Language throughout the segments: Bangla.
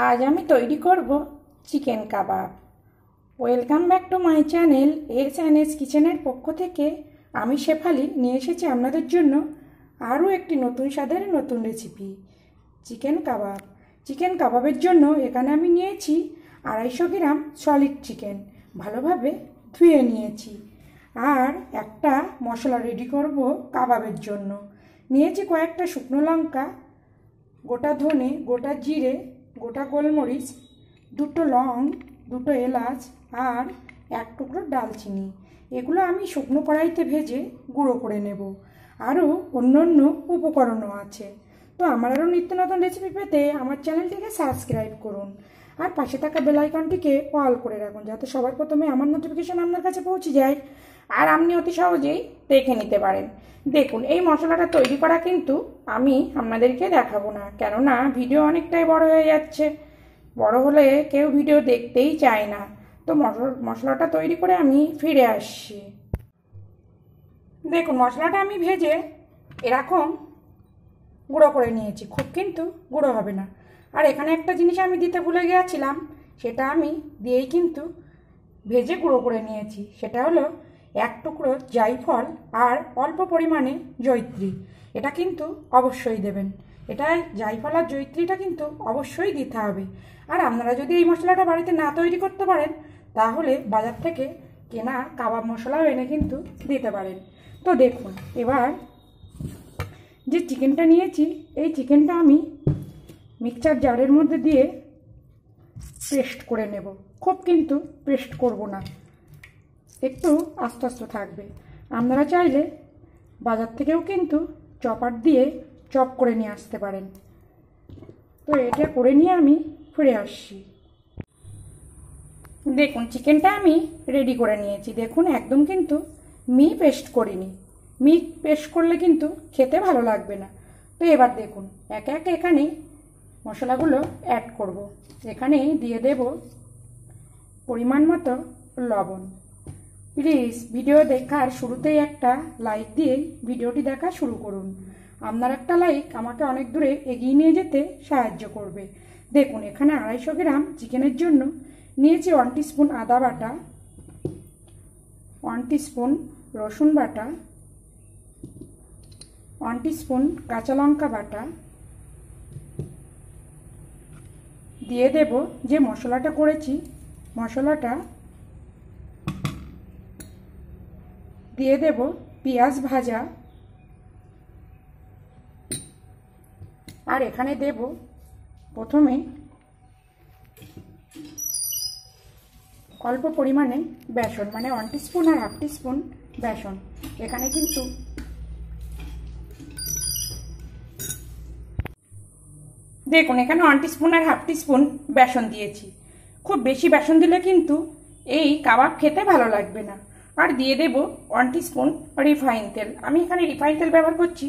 আজ আমি তৈরি করব chicken kebab. Welcome back to my channel S কিচেনের পক্ষ থেকে আমি শেফালি নিয়ে এসেছি আপনাদের জন্য আরও একটি নতুন স্বাদের নতুন রেসিপি, চিকেন কাবাব। চিকেন কাবাবের জন্য এখানে আমি নিয়েছি 250 গ্রাম সলিড চিকেন, ভালোভাবে ধুয়ে নিয়েছি। আর একটা মশলা রেডি করব কাবাবের জন্য। নিয়েছি কয়েকটা শুকনো লঙ্কা, গোটা ধনে, গোটা জিরে, গোটা গোলমরিচ, দুটো লং, দুটো এলাচ আর এক টুকরো ডালচিনি। এগুলো আমি শুকনো কড়াইতে ভেজে গুঁড়ো করে নেব। আরও অন্য অন্য উপকরণও আছে। তো আমার আরও নিত্য নতুন রেসিপি পেতে আমার চ্যানেলটিকে সাবস্ক্রাইব করুন আর পাশে থাকা বেল আইকনটিকে অল করে রাখুন, যাতে সবার প্রথমে আমার নোটিফিকেশন আপনার কাছে পৌঁছে যায় আর আপনি অতি সহজেই দেখে নিতে পারেন। দেখুন, এই মশলাটা তৈরি করা কিন্তু আমি আপনাদেরকে দেখাবো না, কেননা ভিডিও অনেকটাই বড় হয়ে যাচ্ছে। বড় হলে কেউ ভিডিও দেখতেই চায় না। তো মশলাটা তৈরি করে আমি ফিরে আসছি। দেখুন, মশলাটা আমি ভেজে এরকম গুঁড়ো করে নিয়েছি, খুব কিন্তু গুঁড়ো হবে না। আর এখানে একটা জিনিস আমি দিতে ভুলে গিয়েছিলাম, সেটা আমি দিয়েই কিন্তু ভেজে গুঁড়ো করে নিয়েছি। সেটা হলো এক টুকরো জায়ফল আর অল্প পরিমাণে জয়িত্রী। এটা কিন্তু অবশ্যই দেবেন। এটা জায়ফল আর জয়িত্রীটা কিন্তু অবশ্যই দিতে হবে। আর আপনারা যদি এই মশলাটা বাড়িতে না তৈরি করতে পারেন, তাহলে বাজার থেকে কেনা কাবাব মশলাও এনে কিন্তু দিতে পারেন। তো দেখুন, এবার যে চিকেনটা নিয়েছি, এই চিকেনটা আমি মিক্সচার জারের মধ্যে দিয়ে পেস্ট করে নেব। খুব কিন্তু পেস্ট করব না, একটু আস্তে আস্তে থাকবে। আপনারা চাইলে বাজার থেকেও কিন্তু চপার দিয়ে চপ করে নিয়ে আসতে পারেন। তো এটা করে নিয়ে আমি ফিরে আসছি। দেখুন, চিকেনটা আমি রেডি করে নিয়েছি। দেখুন, একদম কিন্তু পেস্ট করিনি। পেস্ট করলে কিন্তু খেতে ভালো লাগবে না। তো এবার দেখুন, একে একে এখানে মশলাগুলো অ্যাড করব। এখানে দিয়ে দেব পরিমাণ মতো লবণ। প্লিজ ভিডিও দেখার শুরুতেই একটা লাইক দিয়ে ভিডিওটি দেখা শুরু করুন। আপনার একটা লাইক আমাকে অনেক দূরে এগিয়ে নিয়ে যেতে সাহায্য করবে। দেখুন, এখানে 250 গ্রাম চিকেনের জন্য নিয়েছি 1 টিস্পুন আদা বাটা, 1 টিস্পুন রসুন বাটা, 1 টিস্পুন কাঁচা লঙ্কা বাটা। দিয়ে দেব যে মশলাটা করেছি, মশলাটা দিয়ে দেব পেঁয়াজ ভাজা, আর এখানে দেব প্রথমে অল্প পরিমাণে বেসন, মানে 1 টিস্পুন আর হাফ টিস্পুন বেসন। এখানে কিন্তু দেখুন, এখানে 1 টিস্পুন আর হাফ টিস্পুন বেসন দিয়েছি। খুব বেশি বেসন দিলে কিন্তু এই কাবাব খেতে ভালো লাগবে না। আর দিয়ে দেব 1 টিস্পুন রিফাইন তেল। আমি এখানে রিফাইন তেল ব্যবহার করছি,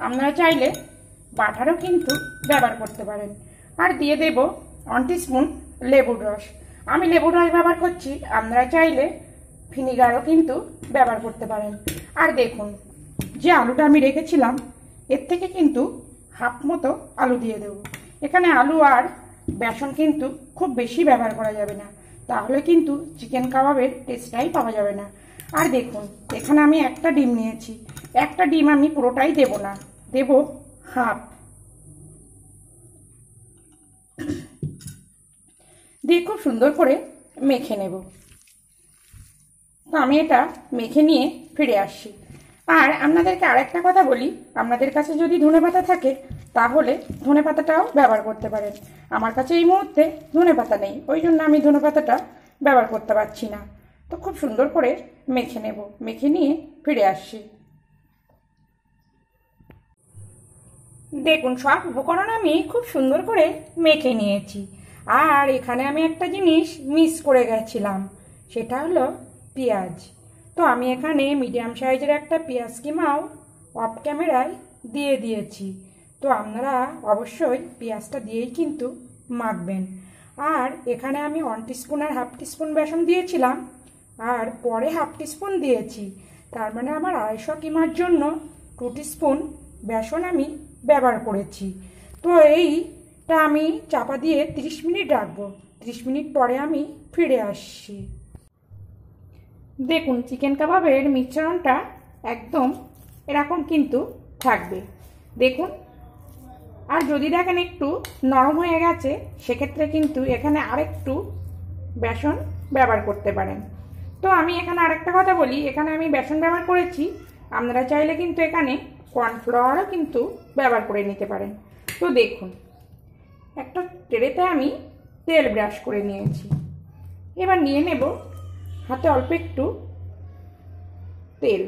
আপনারা চাইলে বাটারও কিন্তু ব্যবহার করতে পারেন। আর দিয়ে দেব 1 টিস্পুন লেবুর রস। আমি লেবুর রস ব্যবহার করছি, আপনারা চাইলে ভিনিগারও কিন্তু ব্যবহার করতে পারেন। আর দেখুন, যে আলুটা আমি রেখেছিলাম, এর থেকে কিন্তু হাফ মতো আলু দিয়ে দেব। এখানে আলু আর বেসন কিন্তু খুব বেশি ব্যবহার করা যাবে না, তাহলে কিন্তু চিকেন কাবাবের টেস্টটাই পাওয়া যাবে না। আর দেখুন, এখানে আমি একটা ডিম নিয়েছি। একটা ডিম আমি পুরোটাই দেব না, দেব হাফ। দিয়ে খুব সুন্দর করে মেখে নেব। তো আমি এটা মেখে নিয়ে ফিরে আসছি। আর আপনাদেরকে আরেকটা কথা বলি, আপনাদের কাছে যদি ধনেপাতা থাকে, তাহলে ধনেপাতাটাও ব্যবহার করতে পারেন। আমার কাছে এই মুহূর্তে ধনেপাতা নেই, ওই জন্য আমি ধনেপাতাটা ব্যবহার করতে পারছি না। তো খুব সুন্দর করে মেখে নেব, মেখে নিয়ে ফিরে আসছি। দেখুন, সব উপকরণ আমি খুব সুন্দর করে মেখে নিয়েছি। আর এখানে আমি একটা জিনিস মিস করে গেছিলাম, সেটা হলো পেঁয়াজ। তো আমি এখানে মিডিয়াম সাইজের একটা পেঁয়াজ কিমাও অফ ক্যামেরায় দিয়ে দিয়েছি। তো আপনারা অবশ্যই পেঁয়াজটা দিয়েই কিন্তু মাখবেন। আর এখানে আমি 1 টিস্পুন আর হাফ টিস্পুন বেসন দিয়েছিলাম, আর পরে হাফ টিস্পুন দিয়েছি। তার মানে আমার 250 কিমার জন্য 2 টিস্পুন বেসন আমি ব্যবহার করেছি। তো এই তা আমি চাপা দিয়ে 30 মিনিট রাখবো। 30 মিনিট পরে আমি ফিরে আসছি। দেখুন চিকেন কাবাবের মিশ্রণটা একদম এরকম কিন্তু থাকবে, দেখুন। আর যদি দেখেন একটু নরম হয়ে গেছে, সেক্ষেত্রে কিন্তু এখানে আরেকটু বেসন ব্যবহার করতে পারেন। তো আমি এখানে আরেকটা কথা বলি, এখানে আমি বেসন ব্যবহার করেছি, আপনারা চাইলে কিন্তু এখানে কর্নফ্লাওয়ারও কিন্তু ব্যবহার করে নিতে পারেন। তো দেখুন একটা ট্রেতে আমি তেল ব্রাশ করে নিয়েছি। এবার নিয়ে নেব হাতে অল্প একটু তেল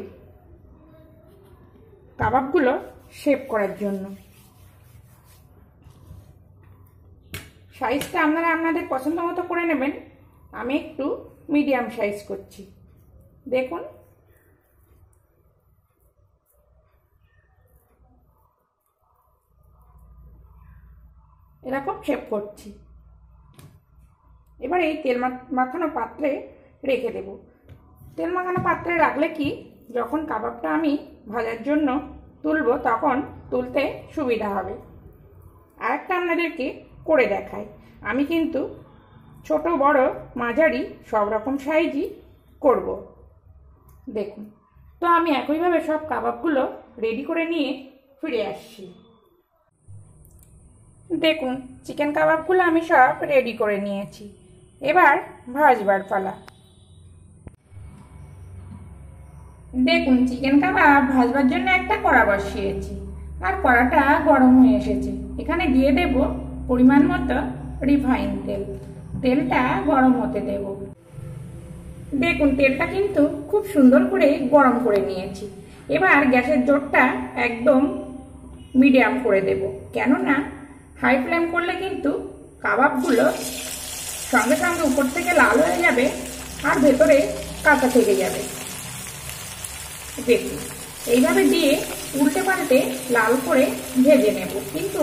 কাবাবগুলো শেপ করার জন্য। সাইজটা আপনারা আপনাদের পছন্দ মতো করে নেবেন। আমি একটু মিডিয়াম সাইজ করছি, দেখুন। এরকম শেপ করছি। এবার এই তেল মাখানো পাত্রে রেখে দেব। তেল মাখানো পাত্রে রাখলে কি, যখন কাবাবটা আমি ভাজার জন্য তুলবো তখন তুলতে সুবিধা হবে। আরেকটা আপনাদেরকে করে দেখাই, আমি কিন্তু ছোট বড় মাঝারি সব রকম সাইজই করব, দেখুন। তো আমি একইভাবে সব কাবাবগুলো রেডি করে নিয়ে ফিরে আসছি। দেখুন চিকেন কাবাবগুলো আমি সব রেডি করে নিয়েছি। এবার ভাজবার পালা। দেখুন চিকেন কাবাব ভাজবার জন্য একটা কড়া বসিয়েছি, আর কড়াটা গরম হয়ে এসেছে। এখানে দিয়ে দেব পরিমাণ মতো রিফাইন তেল। তেলটা গরম হতে দেব। দেখুন তেলটা কিন্তু খুব সুন্দর করে গরম করে নিয়েছি। এবার গ্যাসের জোরটা একদম মিডিয়াম করে দেব, কেননা হাই ফ্লেম করলে কিন্তু কাবাবগুলো সঙ্গে সঙ্গে উপর থেকে লাল হয়ে যাবে আর ভেতরে কাঁচা থেকে যাবে। দেখুন এইভাবে দিয়ে উল্টে পাল্টে লাল করে ভেজে নেব, কিন্তু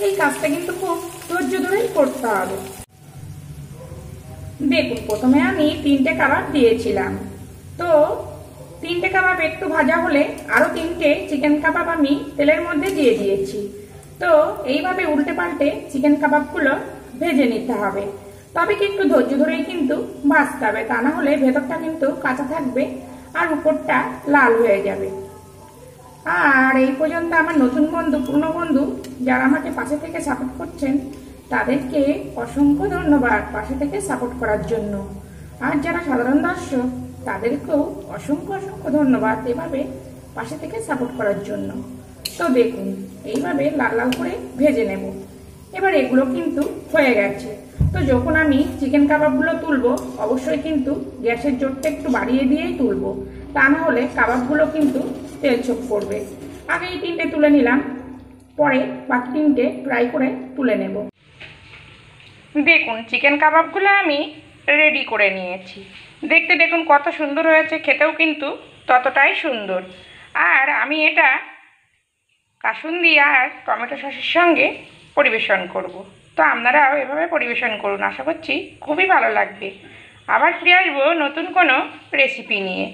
এই কাজটা কিন্তু খুব ধৈর্য ধরেই করতে হবে। দেখুন প্রথমে আমি 3টে কাবাব দিয়েছিলাম, তো 3টে কাবাব একটু ভাজা হলে আরও 3টে চিকেন কাবাব আমি তেলের মধ্যে দিয়ে দিয়েছি। তো এইভাবে উল্টে পাল্টে চিকেন কাবাবগুলো ভেজে নিতে হবে, তবে কি একটু ধৈর্য ধরেই কিন্তু ভাজতে হবে, তা না হলে ভেতরটা কিন্তু কাঁচা থাকবে আর উপরটা লাল হয়ে যাবে। আর এই পর্যন্ত আমার নতুন বন্ধু পুরনো বন্ধু যারা আমাকে পাশে থেকে সাপোর্ট করছেন, তাদেরকে অসংখ্য ধন্যবাদ পাশে থেকে সাপোর্ট করার জন্য। আর যারা সাধারণ দর্শক তাদেরকেও অসংখ্য অসংখ্য ধন্যবাদ এভাবে পাশে থেকে সাপোর্ট করার জন্য। তো দেখুন এইভাবে লাল লাল করে ভেজে নেব। এবার এগুলো কিন্তু হয়ে গেছে। তো যখন আমি চিকেন কাবাবগুলো তুলবো অবশ্যই কিন্তু গ্যাসের জোরটা একটু বাড়িয়ে দিয়েই তুলবো, তা না হলে কাবাবগুলো কিন্তু তেল ছোপ করবে। আগে এই 3টে তুলে নিলাম, পরে বাকি 3টে ফ্রাই করে তুলে নেব। দেখুন চিকেন কাবাবগুলো আমি রেডি করে নিয়েছি। দেখতে দেখুন কত সুন্দর হয়েছে, খেতেও কিন্তু ততটাই সুন্দর। আর আমি এটা কাসুন্দি আর টমেটো সসের সঙ্গে পরিবেশন করব। তো আপনারাও এভাবে পরিবেশন করুন, আশা করছি খুবই ভালো লাগবে। আবার ফিরে আসবো নতুন কোনো রেসিপি নিয়ে।